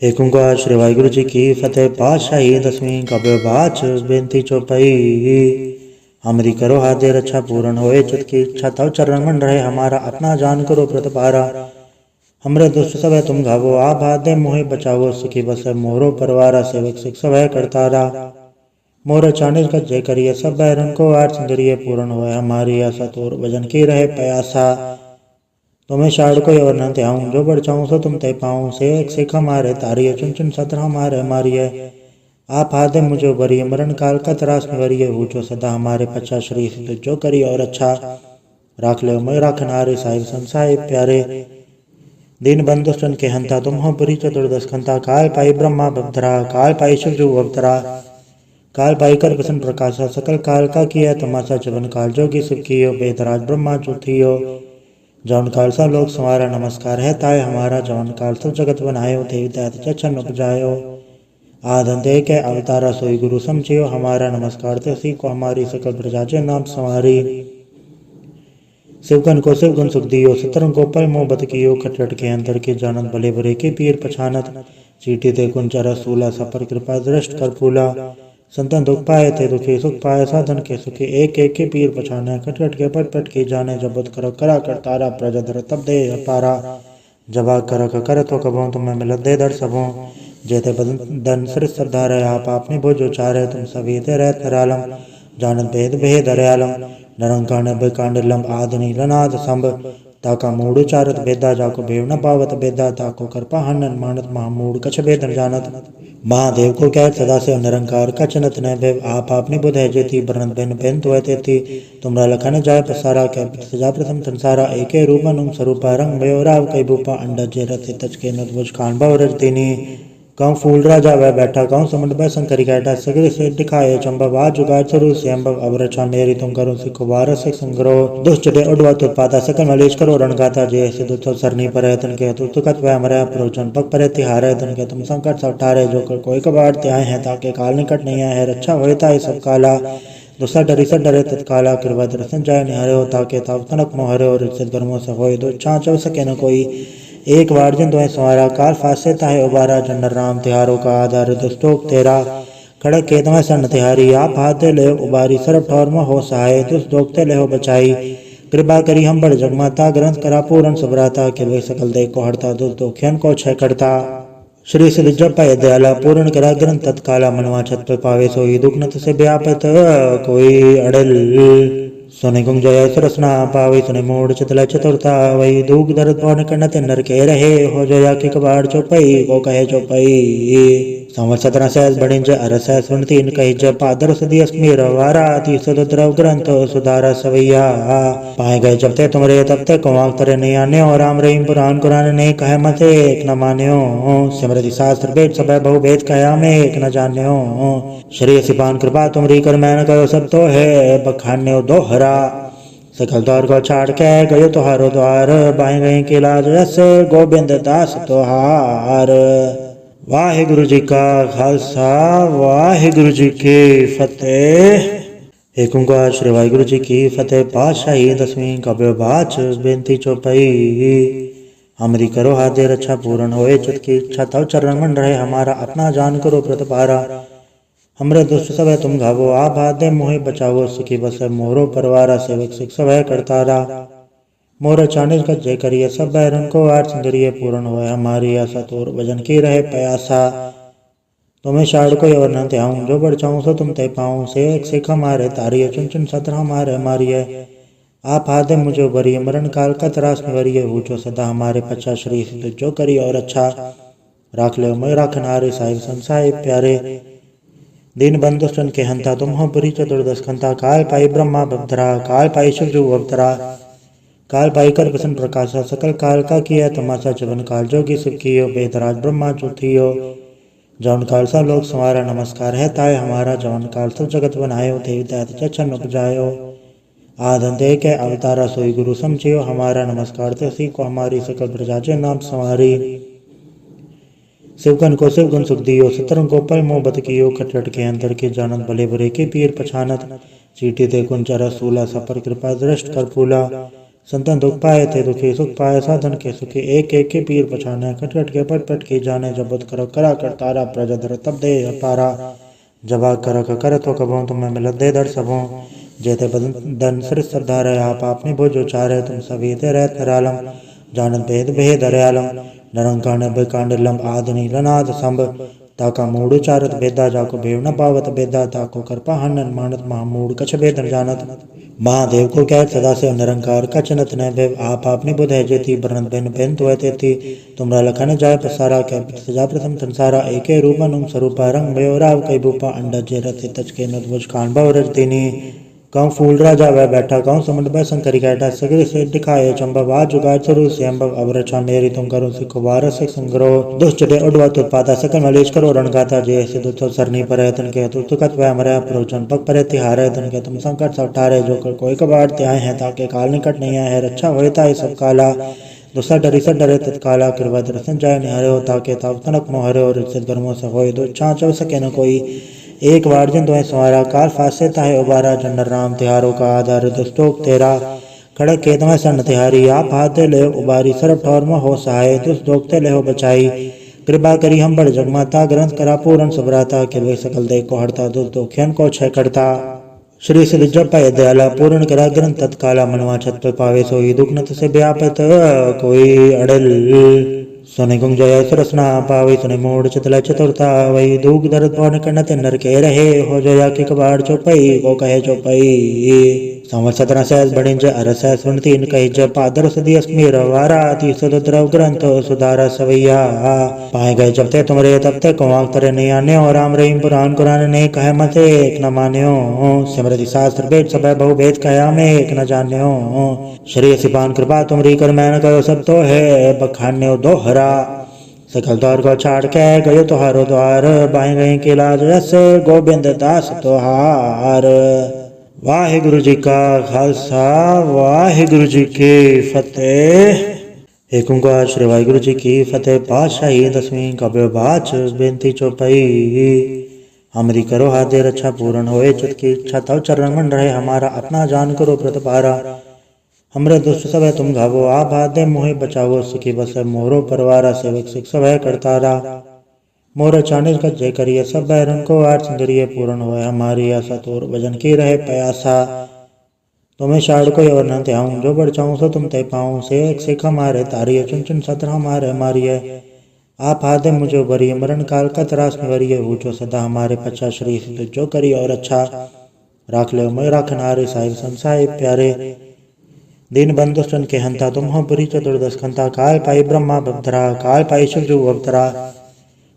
एक ओंकार श्री वाहिगुरु जी की फतेह। पातशाही 10वीं काव्य बाच बेनती चौपाई। हमारी करो हाथ दे रक्षा पूर्ण होए चित की इच्छा तव चरण मन रहे हमारा अपना जान करो प्रतिपारा। हमरे दुष्ट सब है तुम घावो आप हाथ दे मोहे बचावो सुखी बस मोरो परवारा सेवक सिख सब है करतारा। मोर चानिस का जय करिए सब बैरन को आठ सिंदरिए पूर्ण होए हमारी आशा तोर भजन की रहे प्यासा। तुम्हें शाड़ को और न त्याऊं जो बढ़ चाऊं सो तुम तय पाऊं से एक सिख हमारे तारिये चुन चुन सत्र हमारे मारिये। आप हादे मुझे बरिए मरण काल का त्रास निवरिये ऊंचो सदा हमारे पच्चा श्री सिद्ध जो करिए और अच्छा। राख ले मैं राखनारे साहिब संसाय प्यारे। दीन बंधुष्टन के हंता तुम हो बुरी चतुर्दश खंता काल पाई ब्रह्मा बभद्रा काल पाई शिव जो अवतरा। काल पाई कर प्रसन्न प्रकाशा सकल काल का किया तमाशा चवन काल जोगी सुख कियो बेदराज ब्रह्मा चुथियो। जौन काल सा लोक संवारा नमस्कार है ताय हमारा जौन काल सब जगत बनायो देवी दैत चच्छन उपजायो। आदंते के अवतारा सोई गुरु समझियो हमारा नमस्कार ते सी को हमारी सकल प्रजा नाम संवारी। शिवगन को शिवगुण सुख दियो सतरंग को पल मोह बत कियो खटखट के अंतर के जानत भले भरे के पीर पछानत। चीटी ते कुंचरा सूला सपर कृपा दृष्ट कर फूला। संतन दुख पाए थे दुखी सुख पाए साधन के सुखी एक एक के पीर पछाने खटखट के पट पट के जाने जबत कर करा कर तारा प्रजधर तब दे पारा। जबा कर तो कबों तुम्हें मिलत दे दर सबों जेते बदन सिर सरदार है आप आपने भोजो चारे तुम सभी ते रहत निरालम। जानत भेद भेद हरयालम नरंकाण बेकांड लंब आदि लनाद संभ। ताका मूड चारत बेदा जाको भेव न पावत बेदा ताको करपा हनन मानत महामूड कछ भेदन जानत। महादेव को कह सदा से निरंकार कचनत न भेव आप आपने बुध है जेती बरन बेन बेन तो थी। तुमरा लखन जाय पसारा कह सजा प्रथम संसारा एके रूपन उम स्वरूपा रंग भयो राव कई भूपा अंडा जे रथ तच के नुज खान भव रज दीनी। कहूँ फूल राजा वह बैठा कहूँ समुंड में शंकरी कैटा सगरे से दिखाए चंबा आज जुगाड़ स्वरूप से अम्बव अब रक्षा मेरी तुम करो सिखो बार से संग्रह दुष्ट डे उड़वा उत्पाता सकल मलेश करो रणगाता जय से दुष्ट सरनी पर तन के तुकत वह मरे प्रोचन पग पर तिहारे तन के तुम संकट सब टारे जो कर कोई कबाड़ त्याए हैं ताके काल निकट नहीं आए है रक्षा होता है सब काला। दूसरा डरी से डरे तत्काला कृपा दर्शन जाय निहारे हो ताके ताव तनक मोहरे और इज्जत गर्मों से होए दो छाँच सके न कोई। एक बार जिन तुम्हें संवारा काल फासे ताहे उबारा जंडर राम तिहारों का आधार दुष्टोक तेरा। खड़क के तुम्हें सन तिहारी आप हाथ ले उबारी सरब ठौर में हो सहाय दुष्ट दोगते ले हो बचाई। कृपा करी हम बड़ जगमाता ग्रंथ करा पूर्ण सबराता के वे सकल दे को हड़ता दुष्ट दोखियन को छय करता। श्री सिद्ध जब पाए दयाला पूर्ण करा ग्रंथ तत्काला मनवा छत पे पावे सोई दुख नत से व्यापत कोई अड़ल। सोने गुंग जय सरसना पावे सुने मोड़ चतला चतुरता वही दूग दर्द पौन करना ते नर के रहे हो जया के कबाड़ चौपई को कहे चौपई। संवत 17 सहस बड़िंज अरस सुनती इन कही जब पादर सदी अस्मीर वारा ती सुद्रव ग्रंथ सुधारा सवैया। पाए गए जब ते तुमरे तब ते कुआं तरे नहीं आने और राम रहीम पुराण कुरान ने कहे मते एक न मान्यो। सिमरति शास्त्र वेद सब बहु भेद कहा में एक न जान्यो। श्री सिपान कृपा तुमरी कर मैंने कहो सब तो है बखान्यो दोहरा। सकल द्वार को छाड़ के गयो तुहारो द्वार बाएं गए के लाज रस गोविंद दास तुहार। वाहिगुरु जी का खालसा वाहिगुरु जी की फतेह। एक ओंकार श्री वाहिगुरु जी की फतेह। पातशाही 10वीं काव्य बाच बेनती चौपाई। हमारी करो हाथ दे रक्षा पूर्ण होए चित की इच्छा तव चरण मन रहे हमारा अपना जान करो प्रतिपारा। हमरे दुष्ट सब है तुम घावो आप हाथ दे मोहे बचावो सुखी बस मोरो परवारा सेवक सिख सब है करतारा। मोर चानिस का जय करिए सब बैरन को आठ सिंदरिए पूर्ण होए हमारी आशा तोर भजन की रहे प्यासा। तुम्हें शाड़ को और न त्याऊं जो बढ़ चाऊं सो तुम तय पाऊं से एक सिख हमारे तारिये चुन चुन सत्र हमारे मारिये। आप हादे मुझे बरिए मरण काल का त्रास निवरिये ऊंचो सदा हमारे पच्चा श्री सिद्ध जो करिए और अच्छा। राख ले मैं राखनारे साहिब संसाय प्यारे। दीन बंधुष्टन के हंता तुम हो बुरी चतुर्दश खंता काल पाई ब्रह्मा बभद्रा काल पाई शिव जो अवतरा। काल पाई कर प्रसन्न प्रकाशा सकल काल का किया तमाशा चवन काल जोगी सुख कियो बेदराज ब्रह्मा चुथियो। जौन काल सा लोक संवारा नमस्कार है ताय हमारा जौन काल सब जगत बनायो देवी दैत चच्छन उपजायो। आदंते के अवतारा सोई गुरु समझियो हमारा नमस्कार ते सी को हमारी सकल प्रजा नाम संवारी। शिवगन को शिवगुण सुख दियो सतरंग को पल मोह बत कियो खटखट के अंतर के जानत भले भरे के पीर पछानत। चीटी ते कुंचरा सूला सपर कृपा दृष्ट कर फूला। संतन दुख पाए थे दुखी सुख पाए साधन के सुखी एक एक के पीर पछाने खटखट के पट पट की जाने जबत कर करा कर तारा प्रजधर तब दे पारा जबा कर तो कबों तुम्हें मिलत दे दर सबों जेते बदन सिर श्रद्धा रहे आप आपने भोज उचारे तुम सभी ते रहत निरालम जानत भेद भेद दयालम नरंकाण बेकांडलम आदनि लनाद संभ ताका मूड उचारत बेदा जाको भेव न पावत बेदा ताको कृपा हनन मानत महामूड कछ भेदन जानत महादेव को कह सदा से निरंकार कचनत न भेव आप आपने बुध है जेती बरनत बेन बेन तो तेती तुमरा लखन जाय पसारा कह सजा प्रथम संसारा एके रूपन स्वरूपा रंग भयो राव कई भूपा अंडा जे रथ तच के नदवज कान भव रज दीनी कौं फूल राजा वह बैठा कौं समुद्र भय शंकरी कैटा सगरे से दिखाए चंबव आज जुगाड़ स्वरूप से अम्बव अब रचा मेरी तुम करो सिखो वारस संग्रह दुष्टटे उडवा उत्पादा सकल मलेश करो रण गाता जय से दुष्ट सरनी पर तन के तु तुकत वह मरे प्रोचन पग पर तिहार है तन के तुम संकट सब टारे जो कर कोई कबाड़ त्याय है ताके काल निकट नहीं है रक्षा होता है सब काला दूसरा डरी से डरे तत्काला कृपा दर्शन जाय निहरे हो ताके ताव तनक मोहरे और रिश्ते गर्मों से होए दो चाँचव सके न कोई एक बार जिन तुम्हें संवारा काल फासे ताहे उबारा जनर राम तिहारों का आधार दुष्टोक तेरा खड़क के तुम्हें सन तिहारी आप हाथे ले उबारी सरब ठौर में हो सहाय दुष्ट दोगते ले हो बचाई कृपा करी हम बड़ जगमाता ग्रंथ करा पूरन सबराता के वे सकल दे को हड़ता दुष्ट दोखियन को छह करता श्री सिद्ध जप दयाला पूर्ण करा ग्रंथ तत्काला मनवा छत पे पावे सोई दुख नत से व्यापत कोई अड़ल सोने गुंग जय सुरसना पावे सुने मोड़ चतला चतुरता वही दूग दर्द पौन कन्नत नर के रहे हो जया के कबाड़ चौपई को कहे चौपई संवत 17 सहस बढ़िंज अरस सुन तीन कही जब पादर सदी अस्मीर वारा ती सुद्रव ग्रंथ सुधारा सवैया पाए गए जब ते तुमरे तब ते कुआं करे नहीं आने और राम रहीम पुराण कुरान ने कहे मत एक न मान्यो सिमरति शास्त्र वेद सब बहु भेद कहा में एक न जान्यो श्री सिपान कृपा तुमरी कर मैंने कहो सब तो है बखान्यो दोहरा सकल द्वार को छाड़ के गयो तुहारो द्वार बाएं गए के लाज रस गोविंद दास तुहार वाहिगुरु जी का खालसा वाहिगुरु जी की फतेह। एक ओंकार श्री वाहिगुरु जी की फतेह। पातशाही 10वीं कव्य बाच बेनती चौपाई। हमारी करो हाथ दे रक्षा पूर्ण होए चित की इच्छा तव चरण मन रहे हमारा अपना जान करो प्रतिपारा हमरे दुष्ट सब है तुम घावो आप हाथ दे मोहे बचावो सुखी बस मोरो परवारा सेवक सिख सब है करतारा मोर चानिस का जय करिए सब बैरन को आठ सुंदरिये पूर्ण होए हमारी आशा तोर भजन की रहे प्यासा तुम्हें शाड़ को और न त्याऊं जो बढ़ चाहूं सो तुम ते पाऊं से एक सिख हमारे तारिये चुन चुन सत्र हमारे मारिये आप हाथ मुझे भरिए मरण काल का त्रास में वरिये ऊंचो सदा हमारे पच्चा श्री जो करिए और अच्छा राख ले मैं राखन हारे साहिब संसाय प्यारे दीन बंधुष्टन के हंता तुम हो बुरी चतुर्दश खंता काल पाई ब्रह्मा बधरा काल पाई शिवजू अवतरा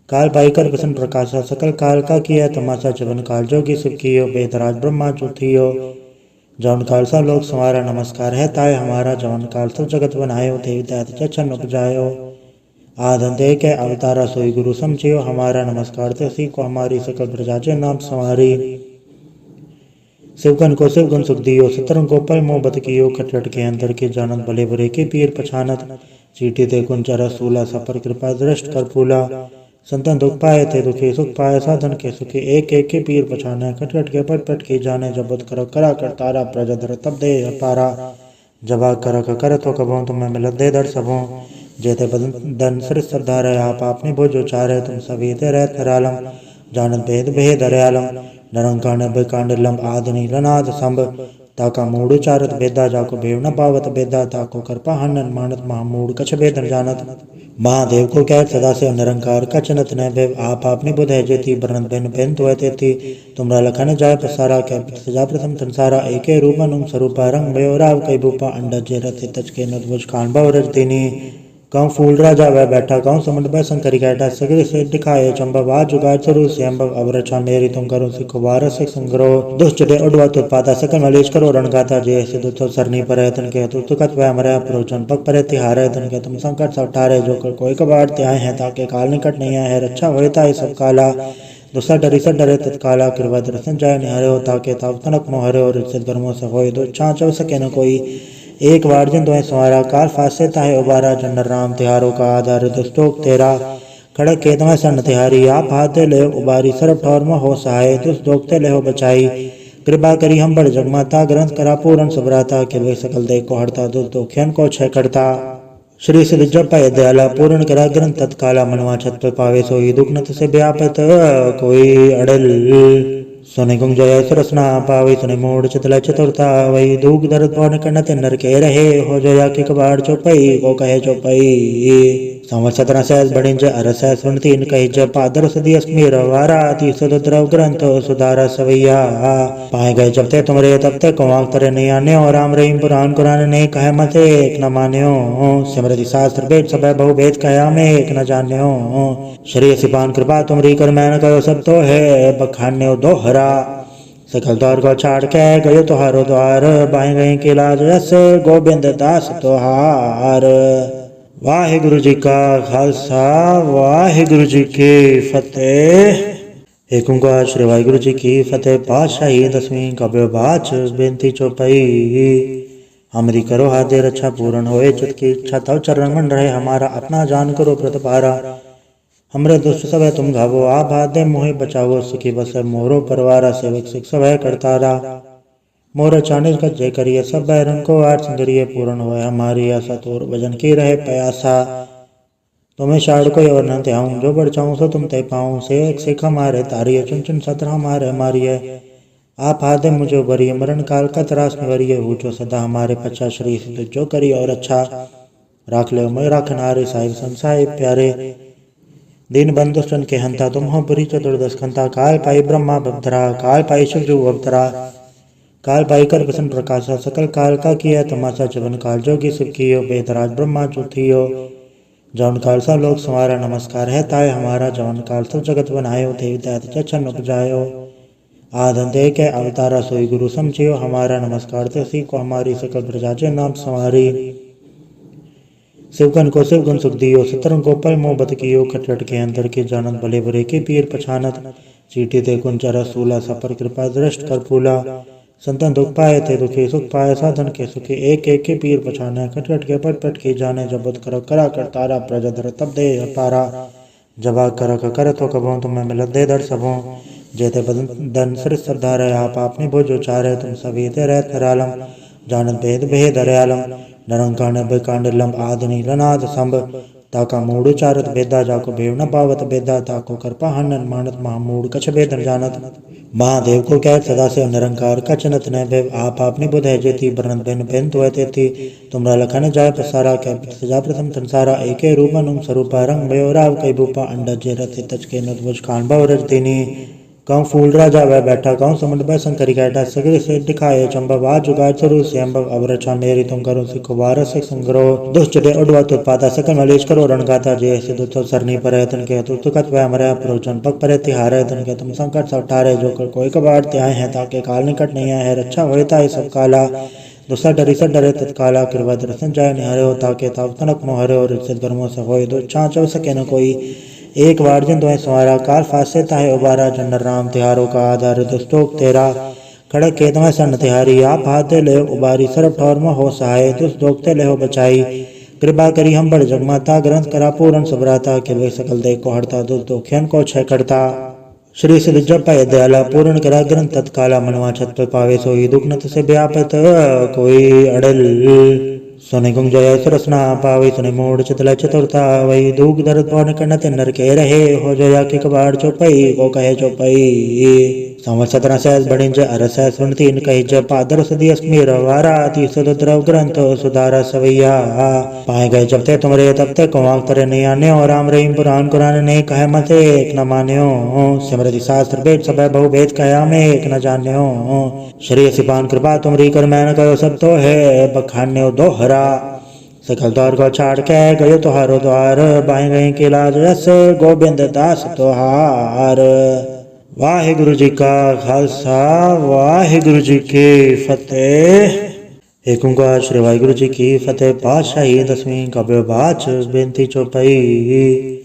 काल पाई कर प्रसन्न प्रकाशा सकल काल का किया तमाशा चवन काल जोगी सुख कियो बेदराज ब्रह्मा चौथियो जवन काल सा लोक संवारा नमस्कार है ताय हमारा जवन काल सब जगत बनायो देवी दैत चचन उपजायो आधन दे के अवतारा सोई गुरु समझियो हमारा नमस्कार ते सी को हमारी सकल प्रजा नाम संवारी शिवगन को शिवगन सुख दियो सतरंग को पल मोहब्बत कियो खटखट के अंदर के जानत भले बुरे के पीर पछानत चीटी ते कुंचरा सूला सपर कृपा दृष्ट कर फूला संतन दुख पाए थे दुखी सुख पाए साधन के सुखी एक एक के पीर पछाने खटखट के पट पट की जाने जबत कर करा कर तारा प्रजधर तब दे पारा जबा कर तो कबों तुम्हें मिलत दे दर सबों जेते बदन सिर श्रद्धा रहे आप आपने भोज उचारे तुम सभी ते रहत निरालम जानत भेद भेद दयालम नरंकाण बेकांडलम आदनि लनाद संभ ताका मूड उचारत बेदा जाको भेव न पावत बेदा ताको कृपा हनन मानत महामूड कछ भेदन जानत महादेव को कह सदा से निरंकार कचनत न भेव आप आपने बुध है जेती बरनत बेन बेन तो तेती तुमरा लखन जाय पसारा कह सजा प्रथम संसारा एके रूपन स्वरूपा रंग भयो राव कई भूपा अंडा जे रथ तच के नदवज कान भव रज दीनी कौं फूल राजा वह बैठा कौं समुद्र भय शंकरी कैटा सगरे से दिखाए चंबव आज जुगाड़ स्वरूप से अम्बव अब रचा मेरी तुम करो सिखो वारस संग्रह दुष्टटे उडवा उत्पादा सकल मलेश करो रण गाता जय से दुष्ट सरनी पर तन के तु तुकत वह मरे प्रोचन पग पर तिहार तन के तुम संकट सब टारे जो कर कोई कबाड़ त्याय है ताके काल निकट नहीं है रक्षा होता है सब काला दूसरा डरी से डरे तत्काला कृपा दर्शन जाय निहरे हो ताके ताव तनक मोहरे और रिश्ते गर्मों से होए दो चाँचव सके न कोई एक बार जिन तुम्हें संवारा काल फासे ताहे उबारा जनर राम तिहारों का आधार दुष्टोक तेरा खड़क के तुम्हें सन तिहारी आप हाथे ले उबारी सरब ठौर में हो सहाय दुष्ट दोगते ले हो बचाई कृपा करी हम बड़ जगमाता ग्रंथ करा पूर्ण सुभराता के वे सकल दे को हरता दुख दुखियन को क्षय करता। श्री सिद्ध जप पाए दयाला पूर्ण करा ग्रंथ तत्काला मनवा छत पे पावे सोई दुख नत से व्यापत कोई अड़ल। सुने गुंग जय सुरसना पावे सुने मोड़ चितला चतुरता वही दुख दर्द पौन करना ते नर के रहे हो जया की कबाड़ चौपई को कहे चौपई। संवत 17 सहस बड़िंज अरस सुनती इन कही जब पादर सदी अस्मीर वारा ती सुद्रव ग्रंथ सुधारा सवैया। पाए गए जब ते तुमरे तब ते कुआं तरे नहीं आने और राम रहीम पुराण कुरान ने कहे मते एक न मान्यो। सिमरति शास्त्र वेद सब बहु भेद कहा में एक न जान्यो। श्री सिपान कृपा तुमरी कर मैन कहो सब तो है बखान्यो दोहरा। सकल द्वार को छाड़ के गयो तुहारो द्वार बाएं गए के लाज रस गोविंद दास तुहार। वाहिगुरु जी का खालसा वाहिगुरु जी की फतेह। एक ओंकार श्री वाहिगुरु जी की फतेह। पातशाही 10वीं कव्य बाच बेनती चौपाई। हमरी करो हाथे रक्षा पूर्ण होए चित की इच्छा तव चरण मन रहे हमारा अपना जान करो प्रतिपारा। हमरे दुष्ट सब है तुम घावो आप हाथे मोहि बचावो सुखी बस मोरो परवारा सेवक सिख सब है करतारा। मोर चानिस का जय करिए सब बैरन को आठ सिंदरिये पूर्ण होए हमारी आशा तोर भजन की रहे प्यासा। तुम्हें शाड़ को और न त्याऊं जो बढ़ चाहूं सो तुम ते पाऊं से एक सिख हमारे तारिये चुन चुन सत्र हमारे मारिये। आप हाथे मुझे उभरिए मरण काल का त्रास निवरिये ऊंचो सदा हमारे पच्चा श्री सिद्ध जो करिए और अच्छा राख ले मैं राखनारे साहिब संसाय प्यारे। दीन बंधुष्टन के हंता तुम हो पुरी चतुर्दश खंता काल पाई ब्रह्मा बभद्रा काल पाई शिव अवतरा। काल पाई कर प्रसन्न प्रकाशा सकल काल का किया तमाशा चवन काल जोगी सुख कियो बेदराज ब्रह्मा चुथियो। जवन काल सा लोक संवारा नमस्कार है ताय हमारा जवन काल सब जगत बनायो देवी दैत चच्छन उपजायो। आधन दे के अवतारा सोई गुरु समझियो हमारा नमस्कार ते सी को हमारी सकल प्रजा नाम संवारी। शिवगन को शिवगुण सुख दियो सतरंग को पल मोह बत कियो खटखट के अंदर के जानत भले बुरे के पीर पछानत। चीटी ते कुंचरा सूला सपर कृपा दृष्ट कर फूला। संतन दुख पाए थे दुखी सुख पाए साधन के सुखी एक एक के पीर पछाने खटखट के पट पट की जाने जब कर करा कर तारा प्रजा धर तब दे पारा। जबा कर तो कबो तुम्हें मिलत दे दर सबों जेते बदन सिर श्रद्धा रहे आप अपनी भोज उचारे तुम सभी ते रहत निरालम। जानत भेद भेद दयालम नरंकांड बेकांडलम आदनि लनाद संभ ताका मूड उचारत बेदा जाको भेव न पावत बेदा ताको कृपा हनन मानत महामूड कछ भेद न जानत। महादेव को कह सदा से निरंकार कचनत न भेव आप आपनी बुध है जेती बरनत बिन बिन तो तेती तुमरा लखन जाय पसारा कह सजा प्रथम संसारा एके रूप अनुम स्वरूपा रंग भयो राव कई भूपा अंडा जे रथ तच के नदवज खान भाव रज देनी। कहूँ फूल राजा वह बैठा कहूँ समुद्र भय शंकरी कैटा सगरे से दिखाए चंबव आज जुगाड़ स्वरूप से अम्बव अब रक्षा मेरी तुम करो सिखो वारस संग्रह दुष्ट डे उड़वा उत्पाता सकल मलेश करो रण गाता जय से दुष्ट सरनी पर तन के तुस्त कत वह मरे प्रोचन पग पर तिहार है तन के तुम संकट सब टारे जो कर कोई कबाड़ त्याए हैं ताकि काल निकट नहीं है रक्षा होता है सब काला। दूसरा डरी से डरे तत्काला कृपा दर्शन जाय निहरे हो ताके ताव तनक मोहरे और रिश्ते गर्मों से होए दो छाँच सके न कोई। एक बार जिन तुम्हें संवारा काल फासे ताहे उबारा जनर राम तिहारों का आधार दुष्टोक तेरा खड़क के तुम्हें सन तिहारी आप हाथे ले उबारी सरब ठौर में हो सहाय दुष्ट दोगते ले हो बचाई। कृपा करी हम बड़ जगमाता ग्रंथ करा पूर्ण सुभराता के वे सकल दे को हरता दुष्ट दुखियन को क्षय करता। श्री सिद्ध जप पाए दयाला पूर्ण करा ग्रंथ तत्काला मनवा छत पे पावे सोई दुख नत से व्यापत कोई अड़ल। सुने गुंग जय सुरसना पावे सुने मोड़ चितला चतुरता वही दुख दर्द पौन करना ते नर के रहे हो जया की कबाड़ चौपई को कहे चौपई। संवत 17 सहस बड़िंज अरस सुनती इन कही जब पादर सदी अस्मीर वारा ती सुद्रव ग्रंथ सुधारा सवैया। पाए गए जब ते तुमरे तब ते कुआं तरे नहीं आने और राम रहीम पुराण कुरान ने कहे मते एक न मान्यो। सिमरति शास्त्र वेद सब बहु भेद कहा में एक न जान्यो। श्री सिपान कृपा तुमरी कर मैन कहो सब तो है बखान्यो दोहरा। सकल द्वार को छाड़ के गयो तुहारो द्वार बाएं गए के लाज रस गोविंद दास तुहार। वाहिगुरु जी का खालसा वाहिगुरु जी की फतेह। एक ओंकार श्री वाहिगुरु जी की फतेह। पातशाही 10वीं कव्य बाच बेनती चौपाई।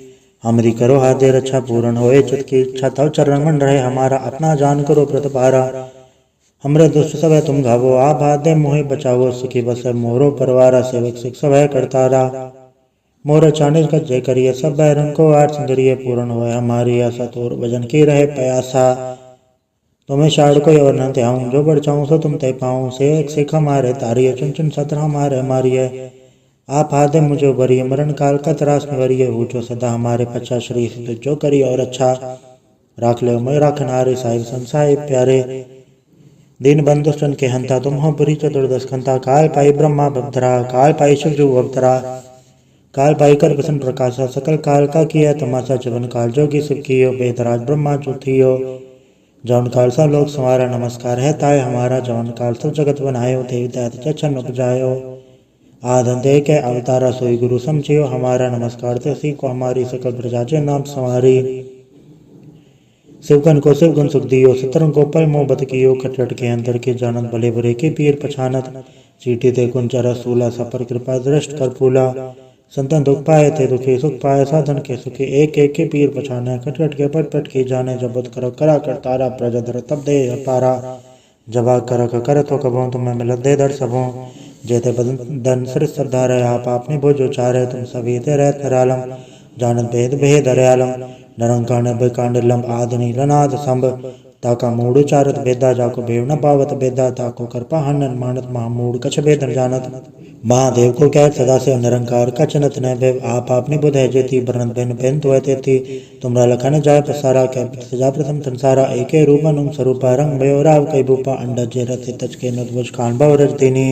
हमरी करो हाथे रक्षा पूर्ण होए चित की इच्छा तव चरण मन रहे हमारा अपना जान करो प्रतिपारा। हमरे दुष्ट सब है तुम घावो आप हाथे मोहि बचावो सुखी बस मोरो परवारा सेवक सिख सब है करतारा। मोर चानिस का जय करिए सब बैरन को आठ सिंदरिये पूर्ण होए हमारी आशा तोर भजन की रहे प्यासा। तुम्हें शाड़ को और न त्याऊं जो बढ़ चाऊं सो तुम ते पाऊं से एक सिख हमारे तारिय चुन चुन सत्र हमारे मारिय आप हादे मुझे बरिय मरण काल का त्रास निवरिय ऊंचो सदा हमारे पच्चा श्री सिद्ध जो करिय और अच्छा राख ले मैं राखन हारे साहिब संसाय प्यारे दीन बंधुष्टन के हंता तुम हो बुरी चतुर्दश खंता काल पाई ब्रह्मा बधरा काल पाई शिवजु अवतरा काल पाई कर बसन प्रकाशा सकल काल का किया तमाशा चवन काल जोगी शिव कियो बेदराज ब्रह्मा चुथियो जौन काल सा लोक संवारा नमस्कार है ताय हमारा जौन काल सब जगत बनायो देवी दैत चच्छन उपजायो आधन दे के अवतारा सोई गुरु समझियो हमारा नमस्कार ते सी को हमारी सकल प्रजाजन नाम संवारी शिवगन को शिवगुण सुख दियो सतरंग को पल मोहब्बत कियो खटखट के अंदर के जानत भले बुरे के पीर पछानत चीटी ते कुंचरा सूला सपर कृपा दृष्ट कर फूला संतन दुख पाए थे दुखी सुख पाए साधन के सुखी एक एक के पीर पछाने खटखट के पट पट की जाने जबत कर करा कर तारा प्रजधर तब दे पारा जबा कर तो कबों तुम्हें मिलत दे दर सबों जेते बदन सिर सरदार है आप आपने भोजो चारे तुम सभी ते रहत निरालम जानत भेद भेद हरयालम नरंकाण बेकांड लंब आदनि लनाद संभ ताका मूड चारत बेदा जाको भेव न पावत बेदा ताको करपा हनन मानत महामूड कछ भेदन जानत महादेव को कह सदा से निरंकार कचनत न भेव आप आपने बुध है जेती बरन बेन बेन तो तेती तुमरा लखन जाय पसारा कह सजा प्रथम संसारा एके रूपन उम स्वरूपा रंग भयो राव कई भूपा अंडा जेरत तच के नुज खान भव रज दिनी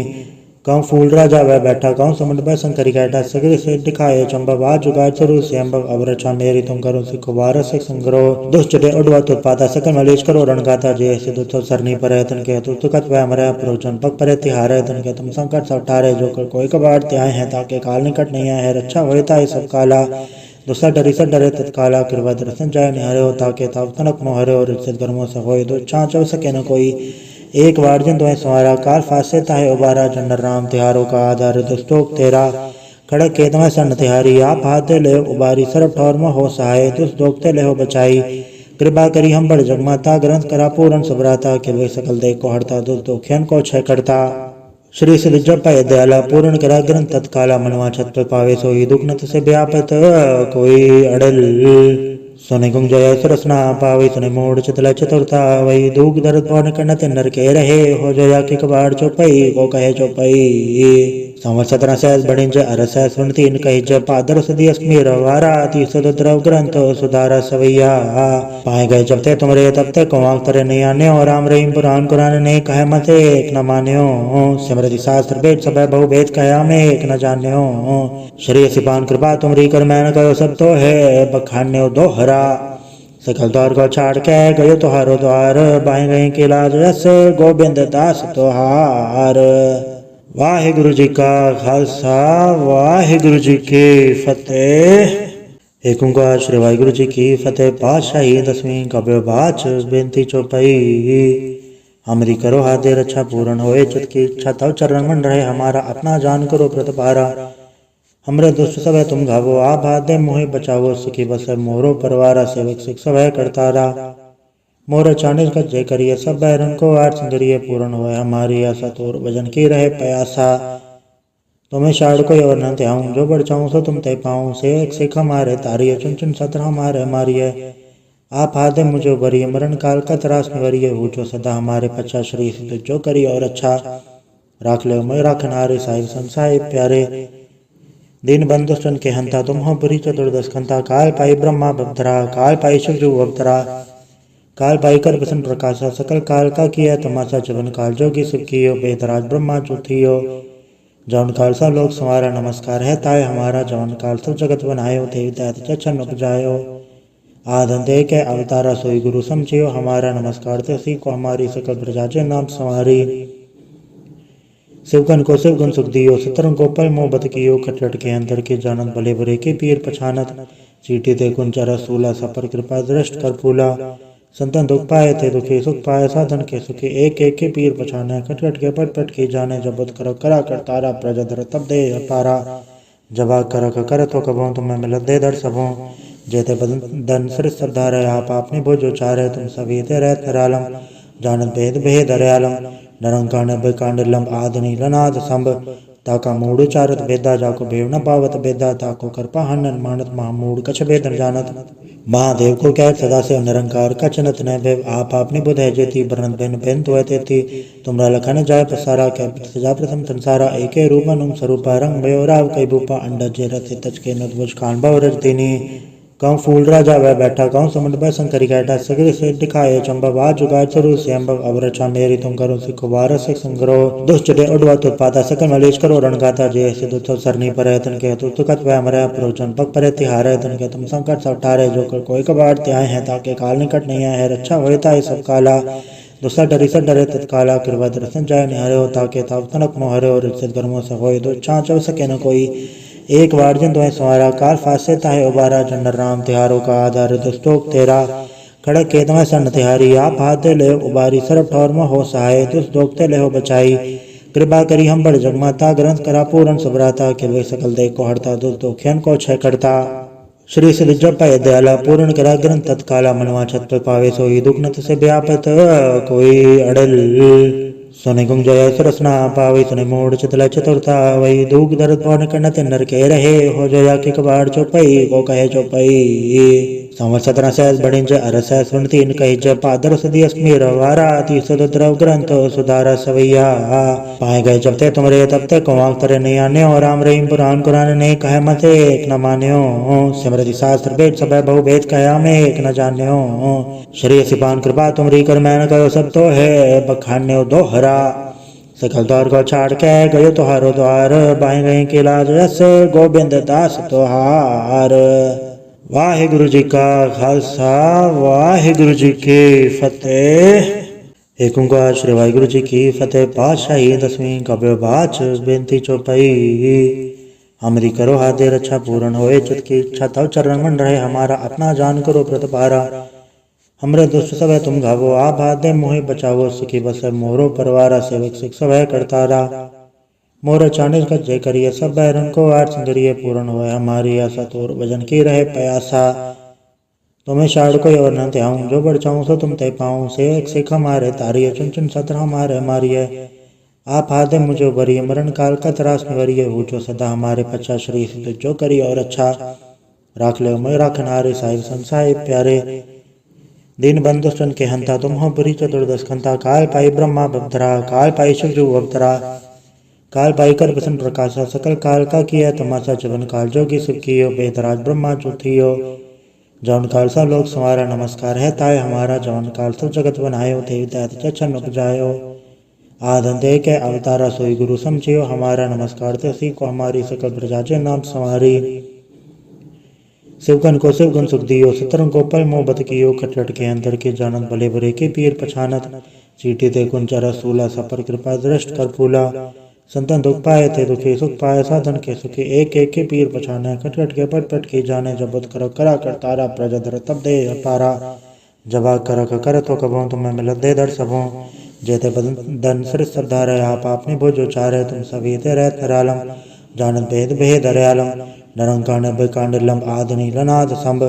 कौं फूल राजा वह बैठा कौं समुद्र में शंकरी कैटा सगरे से दिखाए चंबा बाज जुगाड़ चरु से अम्बव अवरछा मेरी तुम करो सिख वार से संग्रह दुष्टटे उड़वा उत्पादा सकल मलेश करो रणगाता जय से दुतो सरनी पर तन के तुकत वह मरे प्रोचन पग पर तिहारे तन के तुम संकट सटारे जो कर कोई कबाड़ त्याए हैं ताके काल निकट नहीं है रक्षा होता है सब काला दूसरा डरी से डरे तत्काला कृपा दर्शन जाय निहारे हो ताके ताव तनक मोहरे और इज्जत गर्मों से होए दो छाँच सके न कोई एक वार्जन दोए सवारा काल फासे ताहे उबारा चंडर राम तिहारों का आधार दुष्टोक तेरा खड़क केत में सन तिहारी आप हाथे ले उबारी सरब ठौर में हो सहाय तुस दोगते ले हो बचाई कृपा करी हम बड़ जगमाता ग्रंथ करा पूरन सबराता के वे सकल दे को हड़ता दुस दोखियन को छय करता श्री सिद्ध जप पाए दयाला पूर्ण करा ग्रंथ तत्काला मनवा छत पे पावे सोई दुख नत से व्यापत कोई अड़ल सोने गुंग जय सरसना पावे सुने मोड़ चितला चतुरता वही दूग दर्द पौन कनत नर के रहे हो जया के कबाड़ चौपई को कहे चौपई संवत 17 सहस बड़िंज अरस सुनती इन कही जब पादर सदी अस्मीर वारा ती सुद्रव ग्रंथ सुधारा सवैया पाए गए जब ते तुमरे तब ते कुआं तरे नहीं आने और राम रहीम पुराण कुरान ने कहे मते एक न मान्यो सिमरति शास्त्र वेद सब बहु वेद कहा में एक न जान्यो श्री सिपान कृपा तुमरी कर मैंने कहो सब तो है बखान्यो दोहरा सकल द्वार को छाड़ के गयो तुहारो द्वार बाएं गए के लाज रस गोविंद दास तुहार वाहिगुरु जी का खालसा वाहिगुरु जी की फतेह। एक ओंकार श्री वाहिगुरु जी की फतेह। पातशाही 10वीं कव्य बाच बेनती चौपाई। हमरी करो हाथे रक्षा पूर्ण होए चित की इच्छा तव चरण मन रहे हमारा अपना जान करो प्रतिपारा हमरे दुष्ट सब है तुम घावो आप हाथे मोहे बचावो सुखी बस मोरो परवारा सेवक सिख सब है करतारा मोर चाणिज का जय करिए सब बैरन को आठ सुंदरिय पूर्ण होए हमारी आशा तोर भजन की रहे प्यासा तुम्हें शाड़ को और न त्याऊं जो बढ़ चाऊं सो तुम ते पाऊं से एक सिख हमारे तारिय चुन चुन सत्र हमारे मारिय आप हादे मुझे बरिय मरण काल का त्रास निवरिय ऊंचो सदा हमारे पच्चा श्री सिद्ध जो करिय और अच्छा राख ले मैं राखन हारे साहिब संसाय प्यारे दीन बंधुष्टन के हंता तुम हो बुरी चतुर्दश खंता काल पाई ब्रह्मा बधरा काल पाई शिवजु अवतरा काल पाई कर बसन प्रकाशा सकल काल का किया तमाशा चवन काल जोगी शिव कियो बेदराज ब्रह्मा चुथियो जौन काल सा लोक संवारा नमस्कार है ताय हमारा जौन काल सब जगत बनायो देवी दैत चच्छन उपजायो आधन दे के अवतारा सोई गुरु समझियो हमारा नमस्कार ते सी को हमारी सकल प्रजाजन नाम संवारी शिवगन को शिवगुण सुख दियो सतरंग को पल मोहब्बत कियो खटखट के अंदर के जानत भले बुरे के पीर पछानत चीटी ते कुंचरा सूला सपर कृपा दृष्ट कर फूला संतन दुख पाए थे दुखी सुख पाए साधन के सुखी एक एक के पीर पछाने खटखट के पट पट की जाने जबत कर करा कर तारा प्रजधर तब दे पारा जबा कर तो कबों तुम्हें मिलत दे दर सबों जेते बदन सिर सरदार है आप आपने भोजो चारे तुम सभी ते रहत निरालम जानत भेद भेद हरयालम नरंकाण बेकांड लंब आदनि लनाद संभ ताका मूड उचारत बेदा जाको भेव न पावत बेदा ताको कृपा हनन मानत महामूड कछ भेद न जानत। महादेव को कहत सदा से निरंकार कचनत न भेव आप आपनी बुध है जेती बरनत बेन बेन तो तेती तुमरा लखन जाय पसारा कै सजा प्रथम संसारा एके रूपन स्वरूपा रंग भयो राव कई भूपा अंडा जे रथ तच के नदवज खान भाव रज देनी कहूँ फूल राजा वह बैठा कहूँ समुद्र भय शंकरी कैटा सगरे से दिखाए चंबा आ जुगाड़ स्वरूप से अम्बक अब रचा मेरी तुम करो सिखो बारह से संग्रह दुष्ट डे उड़वा उत्पादा सकल मलेश करो रण गाता जे ऐसे दुष्ट सरनी पर है तन के तुकत वह मरे प्रोचन पग पर तिहार है तन के तुम संकट सब ठारे जो कर कोई कबाड़ त्याए हैं ताकि काल निकट नहीं है रक्षा होता है सब काला दूसरा डरी से डरे तत्काला कृपा दर्शन जाय निहरे हो ताके ताव तनक मोहरे और रिश्ते गर्मों से होए दो चाँचव सके न कोई एक बार जन तुम्हें संवारा काल फासे ताहे उबारा जनर राम तिहारों का आधार दुष्टोक तेरा खड़क के तुम्हें सन तिहारी आप हाथे ले उबारी सरब ठौर में हो सहाय दुष्ट दोगते ले हो बचाई कृपा करी हम बड़ जगमाता ग्रंथ करा पूरन सबराता के वे सकल दे को हड़ता दुष्ट दोखियन को छह करता श्री सिद्ध जप दयाला पूर्ण करा ग्रंथ तत्काला मनवा छत पे पावे सोई दुख नत से व्यापत कोई अड़ल सोने गुंग जय सरसना पावे सुने मोड़ चितला चतुर्था वही दुख दर्द पौन करनत नर के रहे हो जया के कबाड़ चौपई को कहे चौपई संवत 17 सहस बढ़िंज अरस सुनती इन कही जब पादर सदी अस्मीर वारा अति सुद्रव ग्रंथ सुधारा सवैया पाए गए जब ते तुमरे तब ते कुआं तरे नहीं आने और राम रहीम पुराण कुरान ने कहे मत एक न मान्यो सिमरति शास्त्र वेद सब बहु भेद कहा में एक न जान्यो श्री सिपान कृपा तुमरी कर मैंने कहो सब तो है बखान्यो दोहरा सकल द्वार को छाड़ के गयो तुहारो द्वार बाएं गए के लाज रस गोविंद दास तुहार। वाहिगुरु जी का खालसा वाहिगुरु जी की फतेह। एक ओंकार श्री वाहिगुरु जी की फतेह। पातशाही 10वीं काव्य बाच बेनती चौपाई। हमारी करो हाथे रक्षा पूर्ण होए चित की इच्छा तव चरण मन रहे हमारा अपना जान करो प्रतिपारा हमरे दुष्ट सब तुम घावो आप हाथे मोहि बचावो सुखी बस मोरो परवारा सेवक सिख सब करतारा मोर चाणिस का जय करिए सब बैरन को आठ सुंदरिय पूर्ण होए हमारी आशा तोर भजन की रहे प्यासा तुम्हें शाड़ को और न त्याऊं जो बढ़ चाहूं सो तुम ते पाऊं सेवक सिख हमारे तारिय चुन चुन सत्र हमारे मारिय आप हाथे मुझे बरिय मरण काल का त्रास में वरिय हो जो सदा हमारे पच्चा श्री सिद्ध जो करिए और अच्छा राख ले मैं राखन हारे साहिब संसाय प्यारे दीन बंधु सन के हंता तुम हो बुरी चतुर्दश खंता काल पाई ब्रह्मा बभद्रा काल पाई शिव अवतरा काल पाई कर प्रसन्न प्रकाशा सकल काल का किया तमाशा चवन काल जोगी शिव कियो बेदराज ब्रह्मा चौथियो जौन काल सा लोक संवारा नमस्कार है ताय हमारा जौन काल सब जगत बनायो देवी दैत चचन उपजायो आधन दे के अवतारा सोई गुरु समझियो हमारा नमस्कार ते को हमारी सकल प्रजा नाम संवारी शिवगन को शिवगन सुख दियो सतरंग को पल मोहब्बत कियो खटखट के अंदर के जानत भले बुरे के पीर पछानत चीटी ते कुंचरा सूला सपर कृपा दृष्ट कर फूला संतन दुख पाए थे दुखी सुख पाए साधन के सुखी एक एक के पीर पछाने खटखट के पट पट के जाने जबत कर करा कर तारा प्रजधर तब दे पारा जबा कर तो कबों तुम्हें मिलत दे दर सबों जेते बदन सिर सरदार है आप आपने भोजो चारे तुम सभी ते रहत निरालम जानत भेद भेद हरयालम नरंकांड बेकांड लंब आदनि लनाद संभ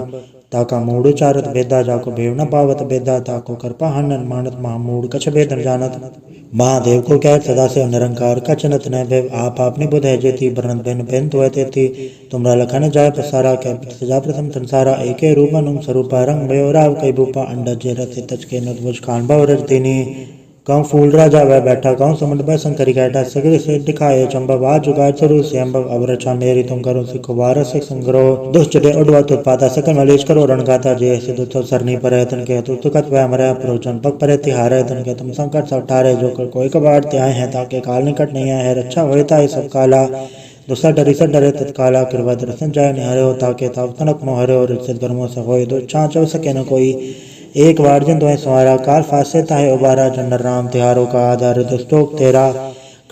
ताका मूड उचारत बेदा जाको भेव न पावत बेदा ताको कृपा हनन मानत महामूड कछ भेद न जानत। महादेव को कहत सदा से निरंकार कचनत न भेव आप आपनी बुध है जेती बरनत बेन बेन तो तेती तुमरा लखन जाय पसारा कै सजा प्रथम संसारा एके रूपन स्वरूपा रंग भयो राव कई भूपा अंडा जे रथ तच के नदवज खान भाव रज देनी कहूँ फूल राजा वह बैठा कहूँ समुद्र भय शंकरी कैटा सगरे से दिखाए चंबा आ जुगाड़ स्वरूप से अम्बक अब रचा मेरी तुम करो सिखो बारह से संग्रह दुष्ट डे उड़वा उत्पादा सकल मलेश करो रण गाता जे ऐसे दुष्ट सरनी पर है तन के तुकत वह मरे प्रोचन पग पर तिहार है तन के तुम संकट सब ठारे जो कर कोई कबाड़ त्याए हैं ताकि काल निकट नहीं है रक्षा होता है सब काला दूसरा डरी से डरे तत्काला कृपा दर्शन जाय निहरे हो ताके ताव तनक मोहरे और रिश्ते गर्मों से होए दो चाँचव सके न कोई एक बार जन तुम्हें संवारा काल फासे ताहे उबारा जनर राम तिहारों का आधार दुष्टोक तेरा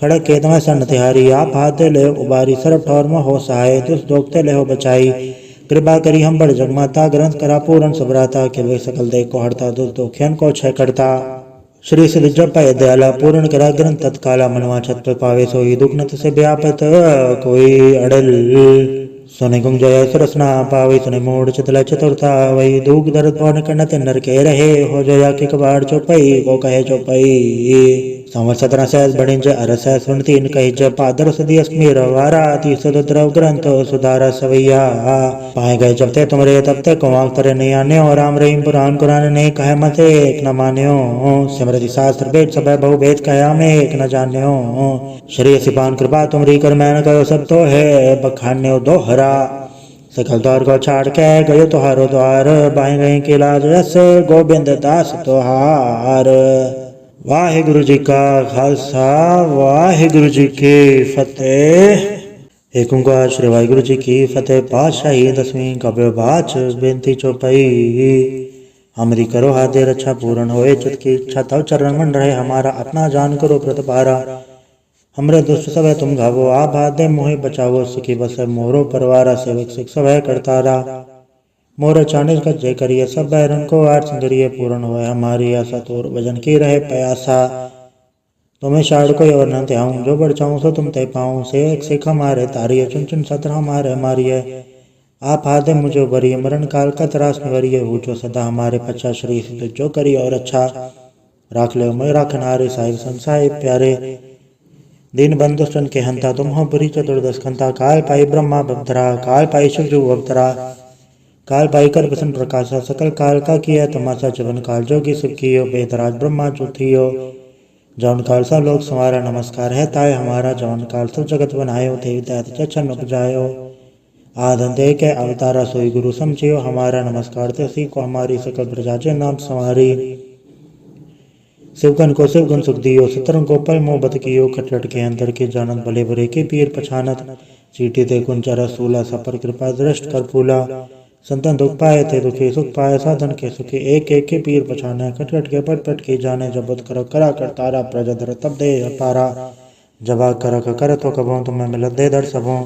खड़क के तुम्हें सन तिहारी आप हाथे ले उबारी सरब ठौर में हो सहाय दुष्ट दोगते ले हो बचाई कृपा करी हम बड़ जगमाता ग्रंथ करा पूरन सबराता के वे सकल दे को हड़ता दुष्ट दोखियन को छह करता श्री सिद्ध जप दयाला पूर्ण करा ग्रंथ तत्काला मनवा छत पे पावे सोई दुख नत से व्यापत कोई अड़ल सुनि गुंजय सुरसना पावई सुनि मूड चितल चतुर्था वही दूग दर्द पौन कन्न तिन्नर के रहे हो जोया के कबाड़ चौपई को कहे चौपई संवत 17 सहस बढ़िंज अरस सुन तीन कहिज पादर सदी अस्मीर वारा ती सुद्रव ग्रंथ सुधारा सवैया पाए गए जब ते तुमरे तब ते कुआं तरे नहीं आने और राम रहीम पुराण कुरान ने कहे मते एक न मान्यो सिमरति शास्त्र वेद सब बहु वेद कया में एक न जान्यो श्री सिपान कृपा तुमरी कर मैंने कहो सब तो है बखान्यो दोहरा सकल द्वार को छाड़ के गयो तुहारो द्वार बाएं गए के लाज रस गोविंद दास तुहार। वाहिगुरु जी का खालसा वाहिगुरु जी की फतेह। एक ओंकार श्री वाहिगुरु जी की फतेह। पातशाही 10वीं काव्य बाच बेनती चौपाई। हमारी करो हाथे रक्षा पूर्ण होए चित की इच्छा तव चरण मन रहे हमारा अपना जान करो प्रतिपारा। हमरे दुष्ट सब है तुम घावो आप हाथ दे मोहि बचावो सुखी बस मोरो परवारा सेवक सिख सब है करतारा। मोर चाणिज का जय करिए सब बैरन को आठ सिंदरिये पूर्ण होए हमारी आशा तोर वजन की रहे प्यासा। तुम्हें शाड़ को और न त्याऊं जो बढ़ चाऊं सो तुम तय पाऊं से एक सिख हमारे तारिये चुन चुन सत्र हमारे मारिये। आप हादे मुझे वरिये मरण काल का त्रास निवरिये हो जो सदा हमारे पच्चा श्री जो करिए और अच्छा राख ले मैं राखनारे साहिब संसाय प्यारे। दीन बंधुष्टन के हंता तुम हो पुरी चतुर्दश खंता काल पाई ब्रह्मा बब्धरा काल पाई शिव जो अवतरा काल पाई कर प्रसन्न प्रकाशा सकल काल का किया तमाशा जवन काल जोगी सुख कियो बेदराज ब्रह्मा चुथियो। जवन काल सा लोक संवारा नमस्कार है ताय हमारा जवन काल सब जगत बनायो देवी दैत चचन उपजायो। आधन दे के अवतारा सोई गुरु समझियो हमारा नमस्कार ते सी को हमारी सकल प्रजा नाम संवारी। शिवगन को शिवगन सुख दियो सतरंग को पल मोहब्बत कियो खटखट के अंदर के जानत भले बुरे के पीर पछानत। चीटी ते कुंचरा सूला सपर कृपा दृष्ट कर फूला। संतन दुख पाए थे दुखी सुख पाए साधन के सुखी एक एक के पीर पछाने खटखट के पट पट के जाने जब कर करा कर तारा प्रजा धर तब दे पारा। जबा कर तो कबो तुम्हें मिलत दे दर सबों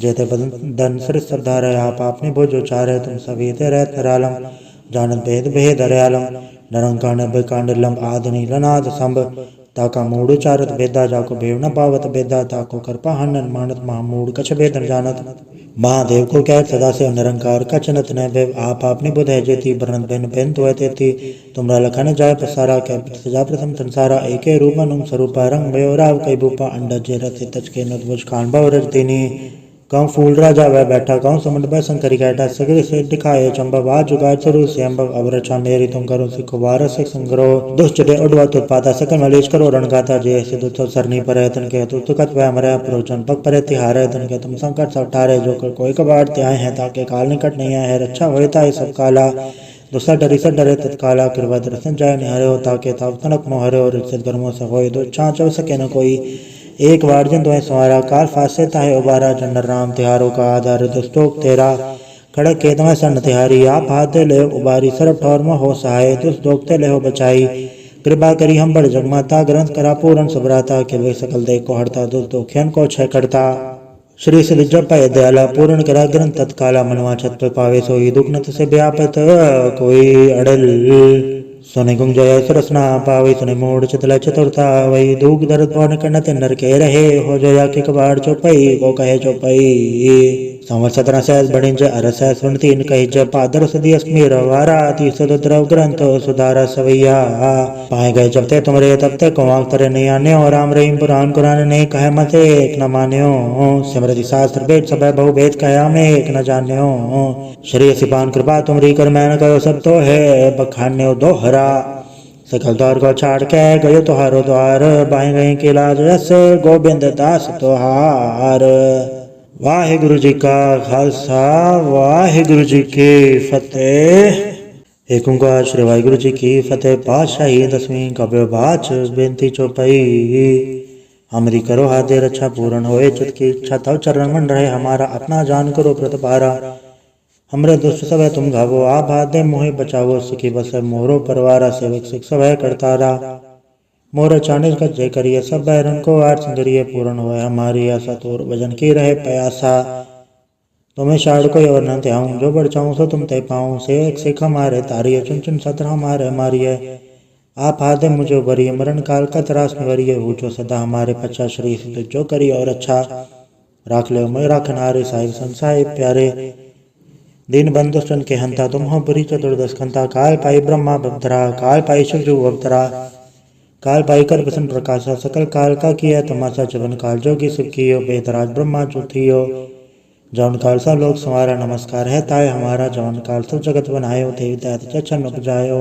जेते बदन सिर श्रद्धा रहे आप अपनी भोज उचारे तुम सभी ते रहत निरालम जानत भेद भेद हरयालम। नरंकांड बेकांडलम आदनी लनाद संभ ताका मूड उचारत बेदा जाको भेव न पावत बेदा ताको कृपा हनन मानत महामूड कछ भेदन जानत। महादेव को कह सदा से निरंकार कचनत न भेव आप आपनी बुध है जेती बरनत बेन बेन तो तेती तुमरा लखन जाय पसारा कै सजा प्रथम संसारा एके रूप अनुम स्वरूपा रंग भयो राव कई भूपा अंडा जे रथ तच के नदवज खान भव रज देनी। कौं फूल राजा वह बैठा कौं समुद्र वह शंकरी कैटा सगरे से दिखाए चंबव आज जुगाड़ स्वरूप से अम्बव अब रक्षा मेरी तुम करो सिखो वारस संग्रह दुष्चटे उडवा उत्पाता सकल मलेश करो रणगाता जे ऐसे दुष्ट सरनी पर तन के तुकत वह मरे प्रोचन पग पर तिहार है तन के तुम संकट सब ठारे जो कर कोई कबाड़ त्याए हैं ताकि काल निकट नहीं है रक्षा होता है सब काला। दूसरा डरी से डरे तत्काला कृपा दर्शन जाय निहरे हो ताके ताव तनक मोहरे और रिश्त गर्मों से होए दो छाँच सके न कोई एक बार जन तुम्हें संवारा काल फासे ताहे उबारा जनर राम तिहारों का आधार दुष्टोक तेरा खड़क के तुम्हें सन तिहारी आप हाथे ले उबारी सरब ठौर में हो सहाय दुष्ट दोगते ले हो बचाई। कृपा करी हम बड़ जगमाता ग्रंथ करा पूरन सुभराता के वे सकल दे को हड़ता दुष्ट दोखियन को छह करता। श्री सिद्ध जप दयाला पूर्ण करा ग्रंथ तत्काला मनवा छत पे पावे सोई दुख नत से व्यापत कोई अड़ल। सुनि गुंजय सुरसना पावई सुनि मूड चितल चतुर्था वही दूग दर्द पौन कन्न तिन्नर के रहे हो जोया के कबाड़ चौपई को कहे चौपई। संवत 17 सहस बढ़िंज अरस सुन तीन कहिज पादर सदी अस्मीर वारा ती सुद्रव ग्रंथ सुधारा सवैया। पाए गए जब ते तुमरे तब ते कुआं तरे नहीं आने और राम रहीम पुराण कुरान ने कहे मते एक न मान्यो सिमरति शास्त्र वेद सब बहु वेद कया में एक न जान्यो। श्री सिपान कृपा तुमरी कर मैंने कहो सब तो है बखान्यो दोहरा सकल द्वार को छाड़ के गयो तुहारो द्वार बाएं गए के लाज रस गोविंद दास तुहार। वाहिगुरु जी का खालसा वाहिगुरु जी की फतेह। एक ओंकार श्री वाहिगुरु जी की फतेह। पातशाही 10वीं काव्य बाच बेनती चौपाई। हमारी करो हाथे रक्षा पूर्ण होए चित की इच्छा तव चरण मन रहे हमारा अपना जान करो प्रतिपारा। हमरे दुष्ट सब है तुम घावो आप हाथ दे मोहि बचावो सुखी बस मोरो परवारा सेवक सिख सब है करतारा। मोर चाणिज का जय करिए सब बैरन को आठ सिंदरिये पूर्ण होए हमारी आशा तोर वजन की रहे प्यासा। तुम्हें शाड़ को और न त्याऊं जो बढ़ चाऊं सो तुम तय पाऊं से एक सिख हमारे तारिये चुन चुन सत्र हमारे मारिये। आप हादे मुझे वरिये मरण काल का त्रास निवरिये हो जो सदा हमारे पच्चा श्री जो करिए और अच्छा राख ले मैं राखन हारे साहिब संसाय प्यारे दीन बंधुष्टन के हंता तुम हो पुरी चतुर्दश खंता काल पाई ब्रह्मा बधरा काल पाई शिवजु अवतरा काल पाई कर प्रसन्न प्रकाशा सकल काल का किया तमाशा चवन काल जोगी सुख कियो बेतराज ब्रह्मा चुथियो जौन काल सा लोक संवारा नमस्कार है ताय हमारा जौन काल सब जगत बनायो देवी दैत चच्छन उपजायो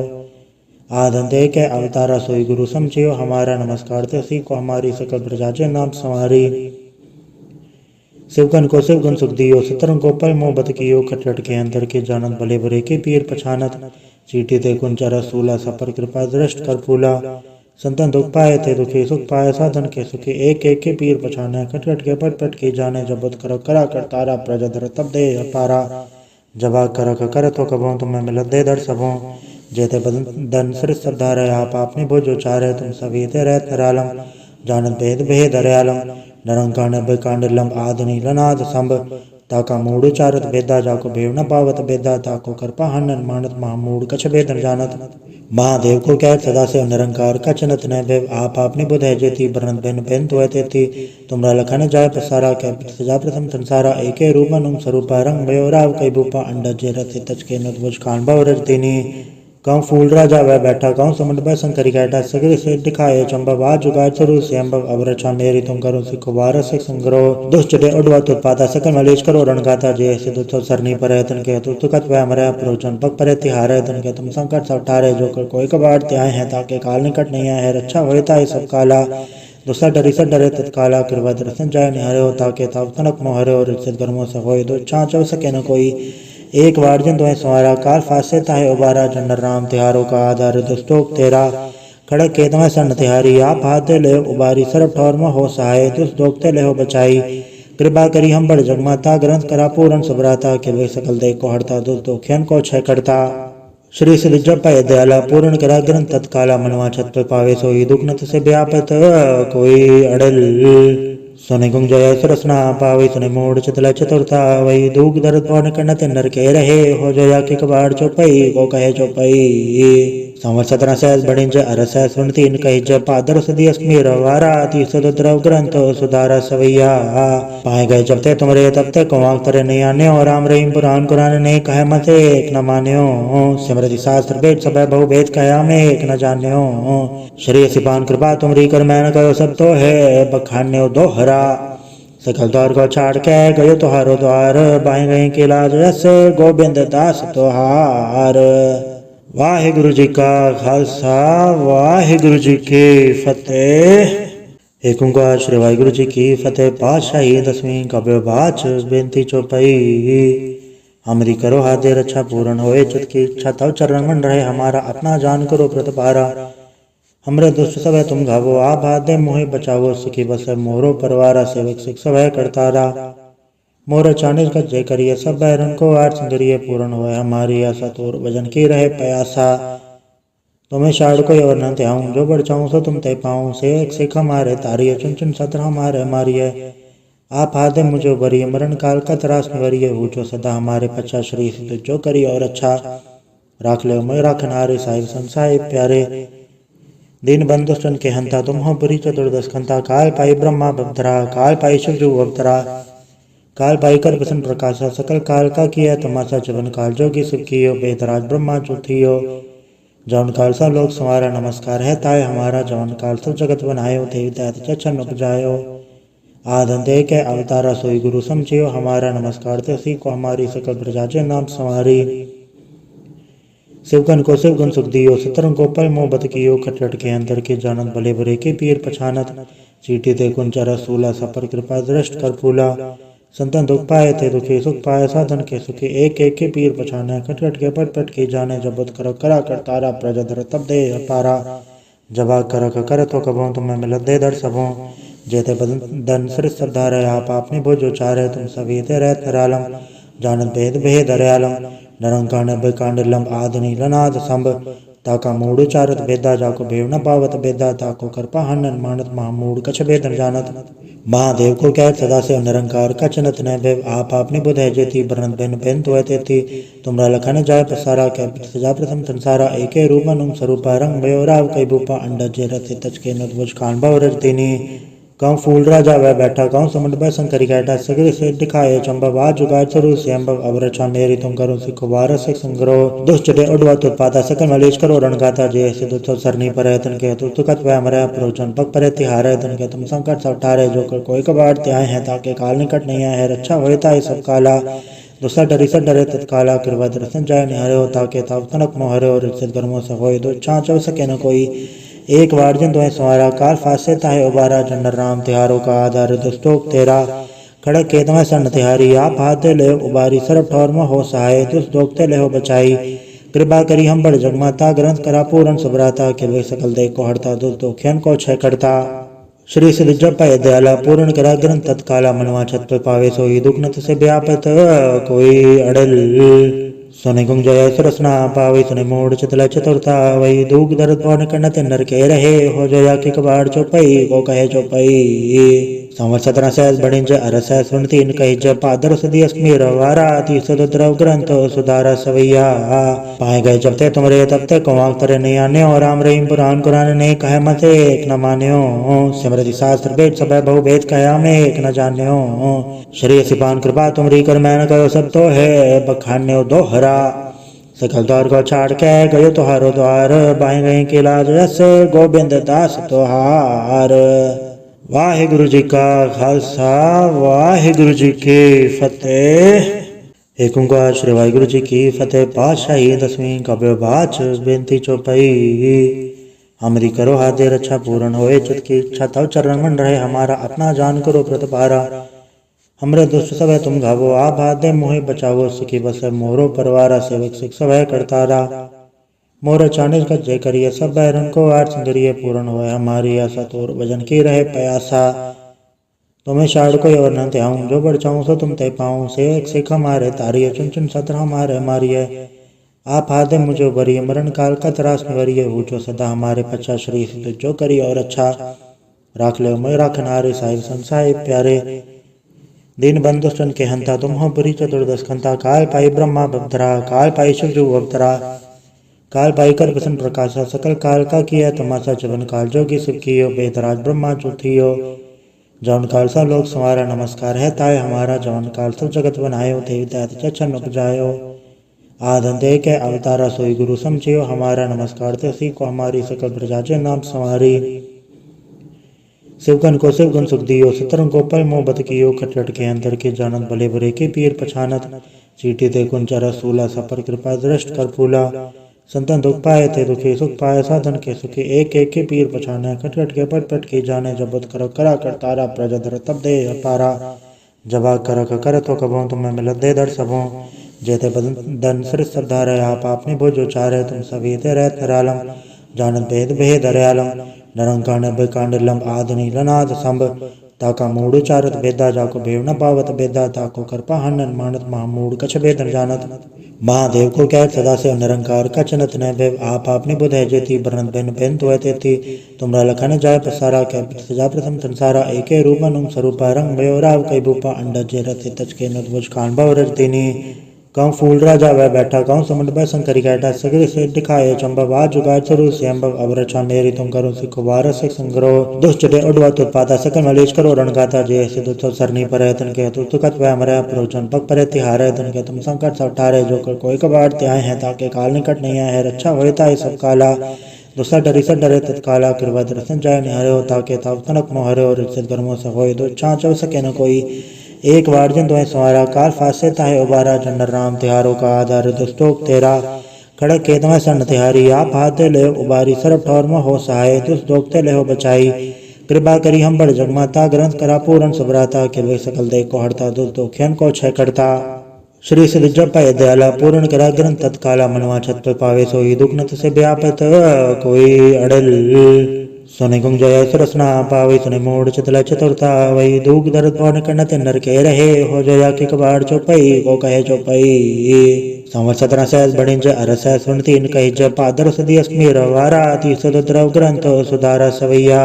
आदंते के अवतारा सोई गुरु समझियो हमारा नमस्कार ते सी को हमारी सकल प्रजा जे नाम संवारी शिवगन को शिवगुण सुख दियो सतरंग को पल मोह बत कियो खटखट के अंतर के जानत भले बुरे के पीर पछानत चीटी ते कुंचरा सूला सपर कृपा दृष्ट कर फूला संतन दुख पाए थे दुखी सुख पाए साधन के सुखी एक एक के पीर पछाने खटखट के पट पट के जाने जबत कर करा कर तारा प्रजधर तब दे अपारा जबा कर तो कबो तुम्हें मिलत दे दर सबों जेते बदन सिर श्रद्धा रहे आप आपने भोज उचारे तुम सभी ते रहत निरालम जानत भेद भेद हरयालम नरंकाण बेकांड लंब आदनि लनाद संभ ताका मूड चारत भेदा जाको भेव न पावत भेदा ताको करपा हनन मानत महामूड कछ भेदन जानत महादेव को कह सदा से निरंकार कचनत न भेव आप आपने बुध है जेती बरन बेन बेन तो थी तुमरा लखन जाय पसारा कह सजा प्रथम संसारा एके रूपन उम स्वरूपा रंग भयो राव कई भूपा अंडा जे रथ तच के नुज खान भव रज दीनी गाँव फूल राजा वह बैठा गाँव समुंड में शंकरी कैटा सगरे से दिखाए चंबा आज जुगाड़ चरु से अम्बव अब रचा मेरी तुम करो सिखो बार से संग्रह दुष्टडे उड़वा उत्पादा सकल मलेश करो रणगाता जे से दुष्ट सरनी पर तन के तुकत वह मरे प्रोचन पग पर तिहारे तन के तुम संकट सब टारे जो कर कोई कबाड़ त्याए हैं ताकि काल निकट नहीं आए है रक्षा होता है सब काला दूसरा डरी से डरे तत्काला कृपा दर्शन जाय निहारे हो ताकि ताव तनक मोहरे और रिश्ते गर्मों से होए दो छाँच हो सके न कोई एक वार्जन तुम्हें संवारा काल फासे ताहे उबारा चंडर राम तिहारों का आधार दुष्टोक तेरा खड़क के तुम्हें सन तिहारी आप हाथे ले उबारी सरब ठौर में हो सहाय तुस दोगते ले हो बचाई कृपा करी हम बड़ जगमाता ग्रंथ करा पूरन सबराता के वे सकल दे को हड़ता दुख दोखियन को छह करता श्री श्री जब पाए दयाला पूर्ण करा ग्रंथ तत्काला मनवा छत पे पावे सोई दुख नत से व्यापत कोई अड़ल सोने गुंग जय सरसना पावे सुने मोड़ चतला चतुरता वही दूग दर्द पौन कन्नत नर के रहे हो जया के कबाड़ चौपई को कहे चौपई संवत 17 सहस बड़िंज अरस सुन तीन कही जब पादर सदी अस्मीर वारा ती सद्रव ग्रंथ सुधारा सवैया पाए गए जब ते तुमरे तब ते कुआं तरे नहीं आने और राम रहीम पुराण कुरान ने कहे मते एक न मान्यो सिमरति शास्त्र वेद सब बहु वेद कहा में एक न जान्यो श्री सिपान कृपा तुमरी कर मैं न कहो सब तो है बखान्यो दोहरा सकल द्वार को छाड़ के गयो तुहारो द्वार बाएं गए के लाज रस गोविंद दास तुहार वाहिगुरु जी का खालसा वाहिगुरु जी की फतेह। एक ओंकार श्री वाहिगुरु जी की फतेह। पातशाही 10वीं कव्य बाच बेनती चौपाई। हमरी करो हाथे रक्षा पूर्ण होए चित की इच्छा तव चरण मन रहे हमारा अपना जान करो प्रतिपारा हमरे दुष्ट सब है तुम घावो आप हाथ दे मोहे बचावो सुखी बस मोरो परवारा सेवक सिख सब है करतारा मोर चाणिज का जय करिए सब बैरन को आठ सिंदरिये पूर्ण होए हमारी आशा तोर वजन की रहे प्यासा तुम्हें शाड़ को और न त्याऊं जो बढ़ चाहूं सो तुम ते पाऊं से एक सिख हमारे तारिये चुन चुन सत्र हमारे मारिये आप हाथ मुझे उभरिए मरण काल का त्रास निवरिये हो जो सदा हमारे पचा श्री जो करिए और अच्छा राख ले मैं राखन हारे साहिब संसाय प्यारे दीन बंधुष्टन के हंता तुम हो पुरी चतुर्दश खंता काल पाई ब्रह्मा बधरा काल पाई शिवजु अवतरा काल पाई कर प्रसन्न प्रकाशा सकल काल का किया तमाशा चवन काल जोगी सुख कियो बेतराज ब्रह्मा चुथियो जौन काल सा लोक संवारा नमस्कार है ताय हमारा जौन काल सब जगत बनायो देवी दैत चच्छन उपजायो आदंते के अवतारा सोई गुरु समझियो हमारा नमस्कार ते सी को हमारी सकल प्रजा जे नाम संवारी शिवगन को शिवगुण सुख दियो सतरंग को पल मोह बत कियो खटखट के अंतर के जानत भले बुरे के पीर पछानत चीटी ते कुंचरा सूला सपर कृपा दृष्ट कर फूला संतन दुख पाए थे दुखी सुख पाए साधन के सुखी एक एक के पीर पछाने खटखट के पट पट के जाने जबत कर करा कर तारा प्रजधर तब दे अपारा जबा कर तो कबो तुम्हें मिलत दे दर सबों जेते बदन सिर श्रद्धा रहे आप आपने भोज उचारे तुम सभी ते रहत निरालम जानत भेद भेद हरयालम नरंकाण बेकांड लंब आदनि लनाद संभ ताका मूड चारत भेदा जाको भेव न पावत भेदा ताको करपा हनन मानत महामूड कछ भेदन जानत महादेव को कह सदा से निरंकार कचनत न भेव आप आपने बुध है जेती बरन बेन बेन तो थी तुमरा लखन जाय पसारा कह सजा प्रथम संसारा एके रूपन स्वरूपा रंग भयो राव कई भूपा अंडा जे रथ तच के नुज खान भव रज दीनी कहूँ फूल राजा वह बैठा कहूँ समुद्र भय संकरी कैटा सगरे से दिखाए चंबा आज जुगाड़ चरु से अम्ब अब रचा मेरी तुम करो सिखो बारह से संग्रह दुष्ट डे उड़वा उत्पादा सकल मलेश करो रण गाता जय से दुष्ट सरनी पर है तन के तुकत वह मरे प्रोचन पग पर तिहार है तन के तुम संकट सब ठारे जो कर कोई कबाड़ त्याए हैं ताकि काल निकट नहीं है रक्षा होता है सब काला दूसरा डरी से डरे तत्काला कृपा दर्शन जाय निहरे हो ताके ताव तनक मोहरे और रिश्त गर्मों से होए दो छाँच सके न कोई एक बार जिन तुम्हें संवारा काल फासे ताहे उबारा जनर राम तिहारों का आधार दुष्टोक तेरा खड़क के तुम्हें सन तिहारी आप हाथे ले उबारी सरब ठौर में हो सहाय दुष्ट दोगते ले हो बचाई कृपा करी हम बड़ जगमाता ग्रंथ करा पूरन सुभराता के वे सकल देख को हड़ता दुष्ट दोखियन को छह करता श्री सिद्ध जप दयाला पूर्ण करा ग्रंथ तत्काला मनवा छत पे पावे सोई दुख नत से व्यापत कोई अड़ल सोने गुंग जय सुरसना पावे सुने मोड़ चितला चतुर्था वही दूग दर्द पौन कन्नत नर के रहे हो जया की कबाड़ चौपई को कहे चौपई संवर 17 सहस बढ़िंज अरस सुन तीन कही जब पादर सदी अस्मीर वारा तीस द्रव ग्रंथ सुधारा सवैया पाए गए जब ते तुमरे तब ते कुआं तरे नहीं आने और राम रहीम पुराण कुरान ने कहे मत एक न मान्यो सिमरति शास्त्र भेद सब बहु भेद कहा में एक न जान्यो श्री सिपान कृपा तुमरी कर मैंने कहो सब तो है बखान्यो दोहरा सकल द्वार को छाड़ के गयो तुहारो द्वार बाएं गए के लाज रस गोविंद दास तुहार वाहिगुरु जी का खालसा वाहिगुरु जी की फतेह। एक ओंकार श्री वाहिगुरु जी की फतेह। पातशाही 10वीं काव्य बाच बेनती चौपाई। हमारी करो हाथ दे रक्षा पूर्ण होए चित की इच्छा तव चरण मन रहे हमारा अपना जान करो प्रतिपारा हमरे दुष्ट सब तुम घावो आप हाथ दे मोहे बचावो सिखी बस मोरो परवारा सेवक सिख सब करतारा मोर चानिस का जय करिए सब बैरन को आर सिंगरिए पूर्ण होए हमारी आशा तोर भजन की रहे प्यासा तुम्हें शाड़ को और न त्याऊं जो बढ़ चाहूं सो तुम ते पाऊं से एक सिख हमारे तारिये चुन चुन सत्र हमारे मारिए आप हादे मुझे बरिए मरण काल का त्रास में वरिए ऊंचो सदा हमारे पच्चा श्री सिद्ध जो करिए और अच्छा राख ले मैं राखनारे साहिब संसाय प्यारे दीन बंधुष्टन के हंता तुम हो बुरी चतुर्दश खंता काल पाई ब्रह्मा बधरा काल पाई शिव जो अवतरा काल पाई कर प्रसन्न प्रकाशा सकल काल का किया तमाशा चवन काल जोगी शिव कियो बेदराज ब्रह्मा चौथियो जौन काल सा लोग संवारा नमस्कार है ताय हमारा जौन काल सब जगत बनायो देवी दैत चच्छन उपजायो आधन दे के अवतारा सोई गुरु समझियो हमारा नमस्कार ते सी को हमारी सकल प्रजा नाम संवारी शिवगन को शिवगुण सुख दियो सतरंग को पल मोहब्बत कियो खटखट के अंदर के जानत भले बुरे के पीर पछानत चीटी ते कुंचरा सूला सपर कृपा दृष्ट कर फूला संतन दुख पाए थे दुखी सुख पाए साधन के सुखी एक एक के पीर पछाने खटखट के पट पट के जाने जबत कर करा कर तारा प्रजा धर तब दे पारा जबा कर तो कबो तुम्हें मिलत दे दर सबों जेते बदन सिर श्रद्धा रहे आप आपने भोजो चारे तुम सभी ते रहत निरालम जानत भेद भेद हरयालम नरंकांड बेकांड लंब आदि लनाद संभ ताका मूड चारत भेदा जाको भेव न पावत भेदा ताको करपा हनन मानत महामूड कछ भेदन जानत महादेव को कह सदा से निरंकार कचनत न भेव आप आपने बुध है जेती बरन बेन बेन तो थी तुमरा लखन जाय पसारा कह सजा प्रथम संसारा एके रूपन उम स्वरूपा रंग भयो राव कई भूपा अंडा जे रथ तच के नदभुज कान भव रजतिनी कहूँ फूल राजा वह बैठा कहूँ समुद्र भय संकरी कैटा सगरे से दिखाए चंबा आज जुगाड़ चरु से अम्ब अब रचा मेरी तुम करो सिखो बारह से संग्रह दुष्ट डे उड़वा उत्पादा सकल मलेश करो रण गाता जय से दुष्ट सरनी पर है तन के तुकत वह मरे प्रोचन पग पर तिहार है तन के तुम संकट सब ठारे जो कर कोई कबाड़ त्याए हैं ताकि काल निकट नहीं है रक्षा होता है सब काला दूसरा डरी से डरे तत्काला कृपा दर्शन जाय निहरे हो ताके ताव तनक मोहरे और रिश्त गर्मों से होए दो छाँच सके न कोई एक बार जिन तुम्हें संवारा काल फासे ताहे उबारा जनर राम तिहारों का आधार दुष्टोक तेरा खड़क के तुम्हें सन तिहारी आप हाथे ले उबारी सरब ठौर में हो सहाय दुष्ट दोगते ले हो बचाई कृपा करी हम बड़ जगमाता ग्रंथ करा पूरन सुभराता के वे सकल देख को हड़ता दुष्ट दोखियन को छह करता श्री सिद्ध जप दयाला पूर्ण करा ग्रंथ तत्काला मनवा छत पे पावे सोई दुख नत से व्यापत कोई अड़ल सोने गुंग जय सुरसना पावे सुने मोड़ चितला चतुर्था वही दूग दर्द पौन कन्नत नर के रहे हो जया की कबाड़ चौपई को कहे चौपई संवर 17 सहस बढ़िंज अरस सुन तीन कही जब पादर सदी अस्मीर वारा तीस द्रव ग्रंथ सुधारा सवैया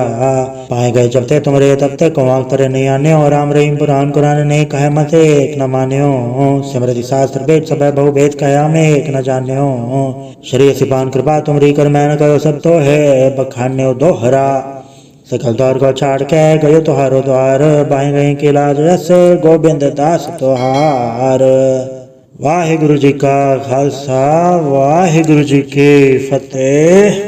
पाए गए जब ते तुमरे तब ते कुआं तरे नहीं आने और राम रहीम पुराण कुरान ने कहे मत एक न मान्यो सिमरति शास्त्र भेद सब बहु भेद कहा में एक न जान्यो श्री सिपान कृपा तुमरी कर मैंने कहो सब तो है बखान्यो दोहरा सकल दौर को छाड़ के गयो तुहारो द्वार, बाई गई के लाज रस गोबिंद दास तुहार। वाहिगुरु जी का खालसा, वाहिगुरु जी की फतेह।